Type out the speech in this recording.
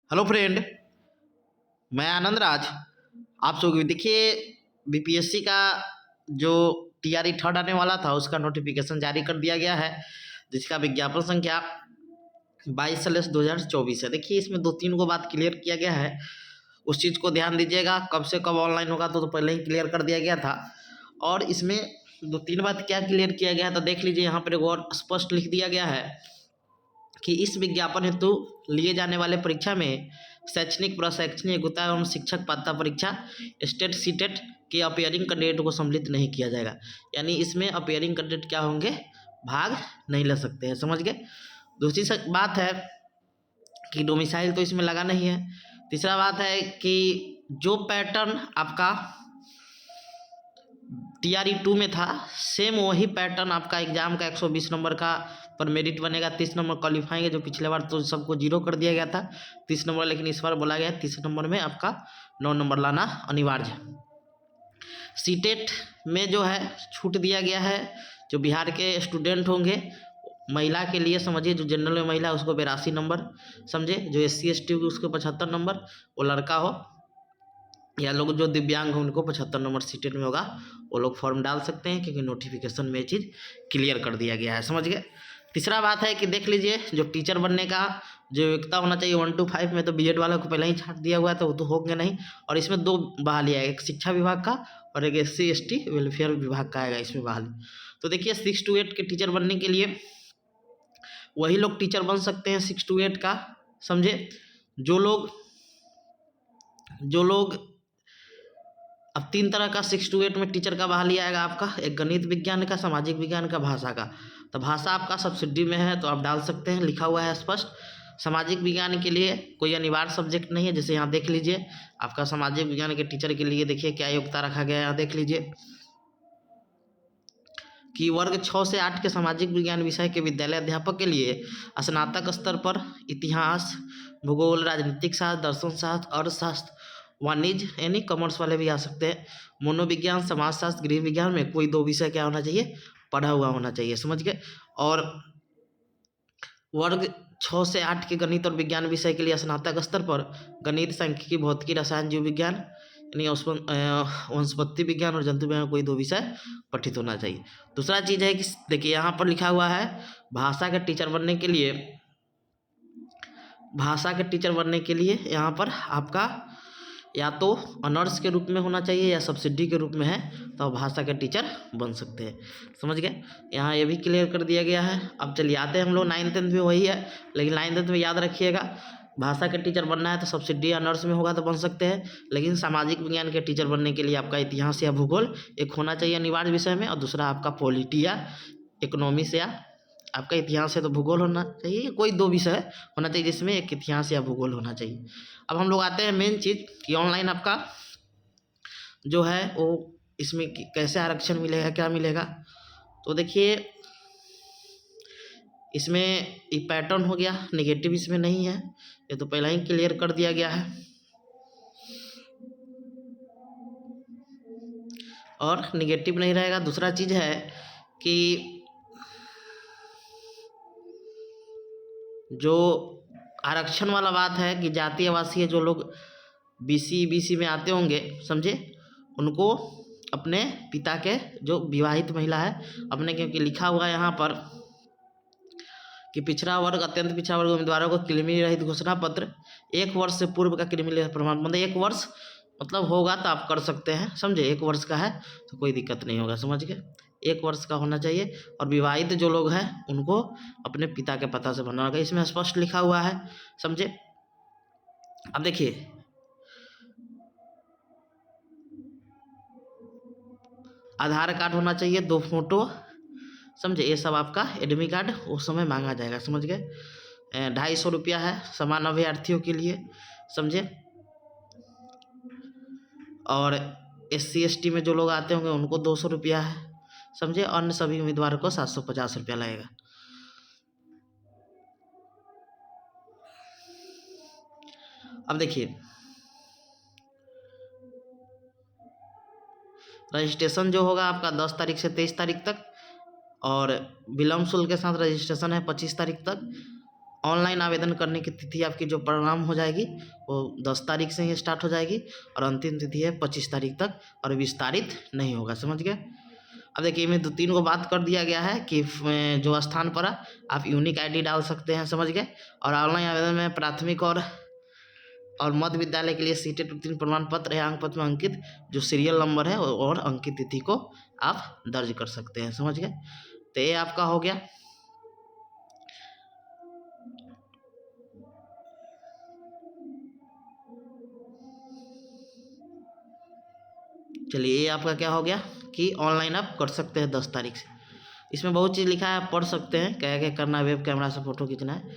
Hello friend, मैं आनंद राज। आप सब देखिए, बीपीएससी का जो टीआरई थर्ड आने वाला था उसका नोटिफिकेशन जारी कर दिया गया है, जिसका विज्ञापन संख्या 22/2024 है। देखिए, इसमें दो तीन को बात क्लियर किया गया है, उस चीज़ को ध्यान दीजिएगा। कब से कब ऑनलाइन होगा तो पहले ही क्लियर कर दिया गया था। और इसमें दो तीन बात क्या क्लियर किया गया है तो देख लीजिए। यहाँ पर एक और स्पष्ट लिख दिया गया है कि इस विज्ञापन हेतु लिए जाने वाले परीक्षा में शैक्षणिक, प्रशैक्षणिक योग्यता एवं शिक्षक पात्रता परीक्षा स्टेट सीटेट के अपियरिंग कैंडिडेट को सम्मिलित नहीं किया जाएगा। यानी इसमें अपियरिंग कैंडिडेट क्या होंगे, भाग नहीं ले सकते हैं। समझ गए। दूसरी बात है कि डोमिसाइल तो इसमें लगा नहीं है। तीसरा बात है कि जो पैटर्न आपका टीआरई 2 में था, सेम वही पैटर्न आपका एग्जाम का 120 नंबर का पर मेरिट बनेगा। 30 नंबर क्वालिफाइंग है, जो पिछले बार तो सबको 0 कर दिया गया था 30 नंबर, लेकिन इस बार बोला गया है 30 नंबर में आपका 9 नंबर लाना अनिवार्य है। सीटेट में जो है छूट दिया गया है, जो बिहार के स्टूडेंट होंगे, महिला के लिए समझिए, जो जनरल में महिला उसको 82 नंबर समझे, जो SC ST होगी उसको 75 नंबर, वो लड़का हो या लोग जो दिव्यांग हो उनको 75 नंबर सीटेट में होगा, वो लोग फॉर्म डाल सकते हैं, क्योंकि नोटिफिकेशन में ये चीज़ क्लियर कर दिया गया है। समझ गए। तीसरा बात है कि देख लीजिए, जो टीचर बनने का जो योग्यता होना चाहिए 1 to 5 में तो बीएड वाला को पहले ही छाट दिया हुआ है, तो वो तो होंगे नहीं। और इसमें 2 बहाली है, एक शिक्षा विभाग का और एक SC ST वेलफेयर विभाग का आएगा इसमें बहाली। तो देखिए 6 to 8 के टीचर बनने के लिए वही लोग टीचर बन सकते हैं 6 to 8 का। समझे। जो लोग अब 3 तरह का 6 to 8 में टीचर का बहाली आएगा आपका, एक गणित विज्ञान का, सामाजिक विज्ञान का, भाषा का। तो भाषा आपका सब्सिडी में है तो आप डाल सकते हैं, लिखा हुआ है स्पष्ट। सामाजिक विज्ञान के लिए कोई अनिवार्य सब्जेक्ट नहीं है, जैसे यहाँ देख लीजिए आपका सामाजिक विज्ञान के टीचर के लिए देखिए क्या योग्यता रखा गया है। यहाँ देख लीजिए कि वर्ग 6 से 8 के सामाजिक विज्ञान विषय के विद्यालय अध्यापक के लिए स्नातक स्तर पर इतिहास, भूगोल, राजनीतिक शास्त्र, दर्शन शास्त्र, अर्थशास्त्र, वाणिज्य यानी कॉमर्स वाले भी आ सकते हैं, मनोविज्ञान, समाजशास्त्र, गृह विज्ञान में कोई 2 विषय क्या होना चाहिए, पढ़ा हुआ होना चाहिए। समझ गए। और वर्ग 6 से 8 के गणित और विज्ञान विषय के लिए स्नातक स्तर पर गणित, सांख्यिकी, भौतिकी, रसायन, जीव विज्ञान यानी वनस्पति विज्ञान और जंतु विज्ञान कोई 2 विषय पठित होना चाहिए। दूसरा चीज़ है कि देखिए यहाँ पर लिखा हुआ है भाषा के टीचर बनने के लिए यहाँ पर आपका या तो ऑनर्स के रूप में होना चाहिए या सब्सिडी के रूप में है, तो भाषा के टीचर बन सकते हैं। समझ गए। यहाँ ये भी क्लियर कर दिया गया है। अब चलिए आते हैं हम लोग 9th 10th में वही है, लेकिन 9th 10th में याद रखिएगा, भाषा के टीचर बनना है तो सब्सिडी ऑनर्स में होगा तो बन सकते हैं, लेकिन सामाजिक विज्ञान के टीचर बनने के लिए आपका इतिहास या भूगोल एक होना चाहिए अनिवार्य विषय में, और दूसरा आपका पॉलिटी या इकोनॉमिक्स या आपका इतिहास है तो भूगोल होना चाहिए। कोई 2 विषय होना चाहिए जिसमें एक इतिहास या भूगोल होना चाहिए। अब हम लोग आते हैं मेन चीज़ कि ऑनलाइन आपका जो है वो इसमें कैसे आरक्षण मिलेगा, क्या मिलेगा। तो देखिए इसमें एक पैटर्न हो गया, नेगेटिव इसमें नहीं है, ये तो पहला ही क्लियर कर दिया गया है। और नेगेटिव नहीं रहेगा। दूसरा चीज़ है कि जो आरक्षण वाला बात है कि जाति आवासीय जो लोग BC में आते होंगे, समझे, उनको अपने पिता के जो विवाहित महिला है अपने, क्योंकि लिखा हुआ है यहाँ पर कि पिछड़ा वर्ग, अत्यंत पिछड़ा वर्ग उम्मीदवारों को कृमि रहित घोषणा पत्र 1 वर्ष से पूर्व का कृमि रहित प्रमाण पत्र, 1 वर्ष मतलब होगा तो आप कर सकते हैं। समझे। 1 वर्ष का है तो कोई दिक्कत नहीं होगा। समझ गए। 1 वर्ष का होना चाहिए। और विवाहित जो लोग हैं उनको अपने पिता के पता से भरना होगा, इसमें स्पष्ट लिखा हुआ है। समझे। अब देखिए आधार कार्ड होना चाहिए, 2 फोटो। समझे। ये सब आपका एडमिट कार्ड उस समय मांगा जाएगा। समझ गए। 250 रुपया है समान अभ्यर्थियों के लिए। समझे। और SC ST में जो लोग आते होंगे उनको 200 रुपया है। समझे। अन्य सभी उम्मीदवारों को 750 रुपया लगेगा। अब देखिए रजिस्ट्रेशन जो होगा आपका 10 तारीख से 23 तारीख तक, और विलम्ब शुल्क के साथ रजिस्ट्रेशन है 25 तारीख तक। ऑनलाइन आवेदन करने की तिथि आपकी जो परिणाम हो जाएगी वो 10 तारीख से ही स्टार्ट हो जाएगी और अंतिम तिथि है 25 तारीख तक और विस्तारित नहीं होगा। समझ गए। अब देखिए इनमें 2-3 को बात कर दिया गया है कि जो स्थान पर आप यूनिक आईडी डाल सकते हैं। समझ गए। और ऑनलाइन आवेदन में प्राथमिक और मध्य विद्यालय के लिए सीटेट उत्तीर्ण प्रमाण पत्र या अंक पत्र में अंकित जो सीरियल नंबर है और अंकित तिथि को आप दर्ज कर सकते हैं। समझ गए। तो ये आपका हो गया। चलिए ये आपका क्या हो गया कि ऑनलाइन आप कर सकते हैं 10 तारीख से। इसमें बहुत चीज़ लिखा है, आप पढ़ सकते हैं क्या क्या करना है, वेब कैमरा से फ़ोटो खींचना है,